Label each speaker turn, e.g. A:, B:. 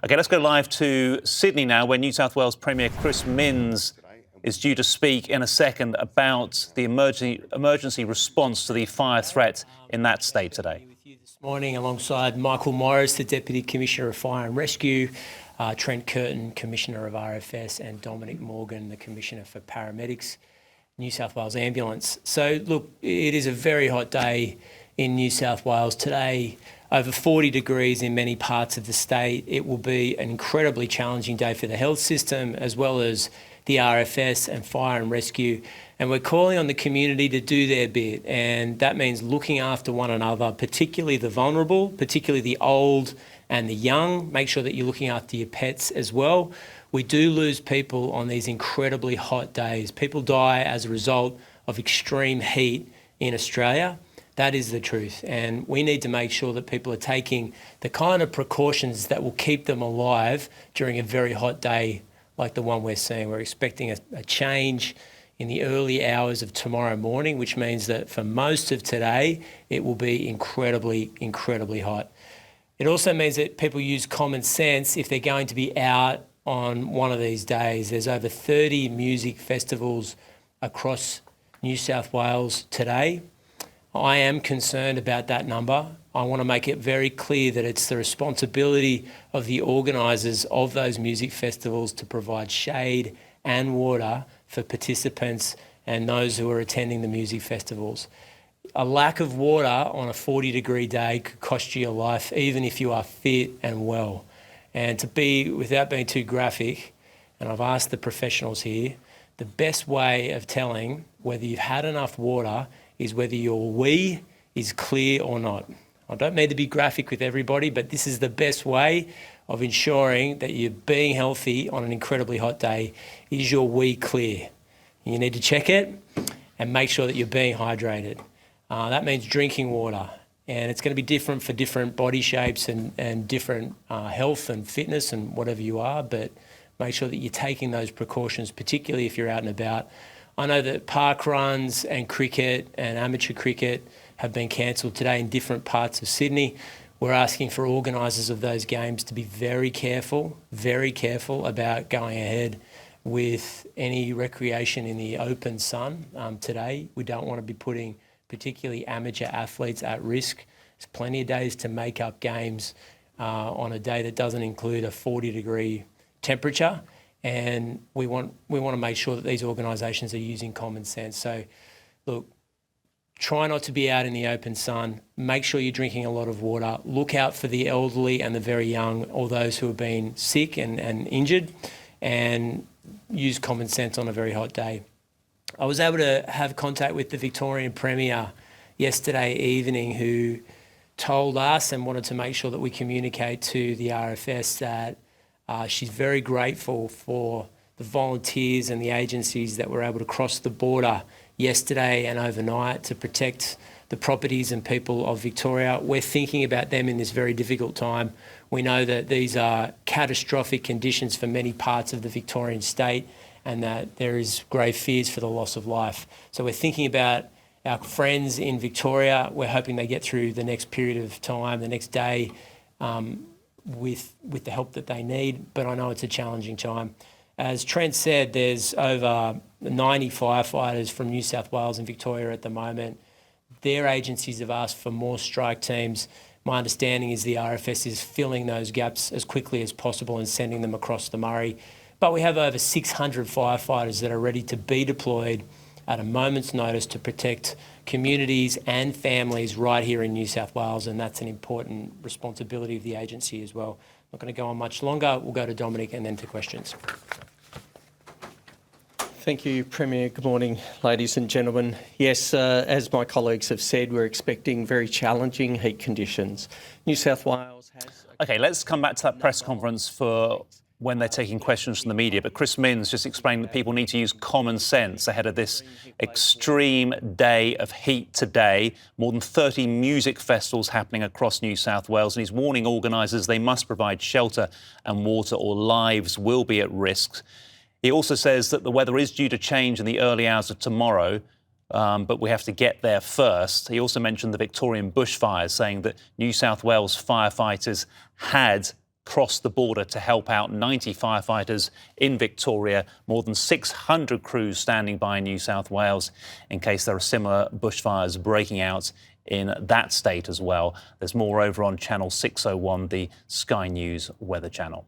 A: OK, let's go live to Sydney now, where New South Wales Premier Chris Minns is due to speak in a second about the emergency response to the fire threat in that state today.
B: With you this morning, alongside Michael Morris, the Deputy Commissioner of Fire and Rescue, Trent Curtin, Commissioner of RFS, and Dominic Morgan, the Commissioner for Paramedics, New South Wales Ambulance. So, look, it is a very hot day in New South Wales today. Over 40 degrees in many parts of the state. It will be an incredibly challenging day for the health system, as well as the RFS and fire and rescue. And we're calling on the community to do their bit. And that means looking after one another, particularly the vulnerable, particularly the old and the young. Make sure that you're looking after your pets as well. We do lose people on these incredibly hot days. People die as a result of extreme heat in Australia. That is the truth. And we need to make sure that people are taking the kind of precautions that will keep them alive during a very hot day like the one we're seeing. We're expecting a change in the early hours of tomorrow morning, which means that for most of today, it will be incredibly, incredibly hot. It also means that people use common sense if they're going to be out on one of these days. There's over 30 music festivals across New South Wales today. I am concerned about that number. I want to make it very clear that it's the responsibility of the organisers of those music festivals to provide shade and water for participants and those who are attending the music festivals. A lack of water on a 40-degree day could cost you your life, even if you are fit and well. And without being too graphic, and I've asked the professionals here, the best way of telling whether you've had enough water is whether your wee is clear or not. I don't mean to be graphic with everybody, but this is the best way of ensuring that you're being healthy on an incredibly hot day. Is your wee clear? You need to check it and make sure that you're being hydrated. That means drinking water. And it's going to be different for different body shapes and different health and fitness and whatever you are, but make sure that you're taking those precautions, particularly if you're out and about. I know that park runs and cricket and amateur cricket have been cancelled today in different parts of Sydney. We're asking for organisers of those games to be very careful about going ahead with any recreation in the open sun today. We don't want to be putting particularly amateur athletes at risk. There's plenty of days to make up games on a day that doesn't include a 40-degree temperature. And we want to make sure that these organisations are using common sense. So, look, try not to be out in the open sun. Make sure you're drinking a lot of water. Look out for the elderly and the very young, or those who have been sick and injured, and use common sense on a very hot day. I was able to have contact with the Victorian Premier yesterday evening, who told us and wanted to make sure that we communicate to the RFS that she's very grateful for the volunteers and the agencies that were able to cross the border yesterday and overnight to protect the properties and people of Victoria. We're thinking about them in this very difficult time. We know that these are catastrophic conditions for many parts of the Victorian state, and that there is grave fears for the loss of life. So we're thinking about our friends in Victoria. We're hoping they get through the next period of time, the next day, with the help that they need, but I know it's a challenging time. As Trent said, there's over 90 firefighters from New South Wales and Victoria at the moment. Their agencies have asked for more strike teams. My understanding is the RFS is filling those gaps as quickly as possible and sending them across the Murray. But we have over 600 firefighters that are ready to be deployed at a moment's notice to protect communities and families right here in New South Wales, and that's an important responsibility of the agency as well. I'm not going to go on much longer. We'll go to Dominic and then to questions.
C: Thank you, Premier. Good morning, ladies and gentlemen. Yes, as my colleagues have said, we're expecting very challenging heat conditions. New South Wales has...
A: OK, let's come back to that press conference for when they're taking questions from the media. But Chris Minns just explained that people need to use common sense ahead of this extreme day of heat today. More than 30 music festivals happening across New South Wales. And he's warning organisers they must provide shelter and water or lives will be at risk. He also says that the weather is due to change in the early hours of tomorrow, but we have to get there first. He also mentioned the Victorian bushfires, saying that New South Wales firefighters had crossed the border to help out 90 firefighters in Victoria, more than 600 crews standing by in New South Wales in case there are similar bushfires breaking out in that state as well. There's more over on Channel 601, the Sky News weather channel.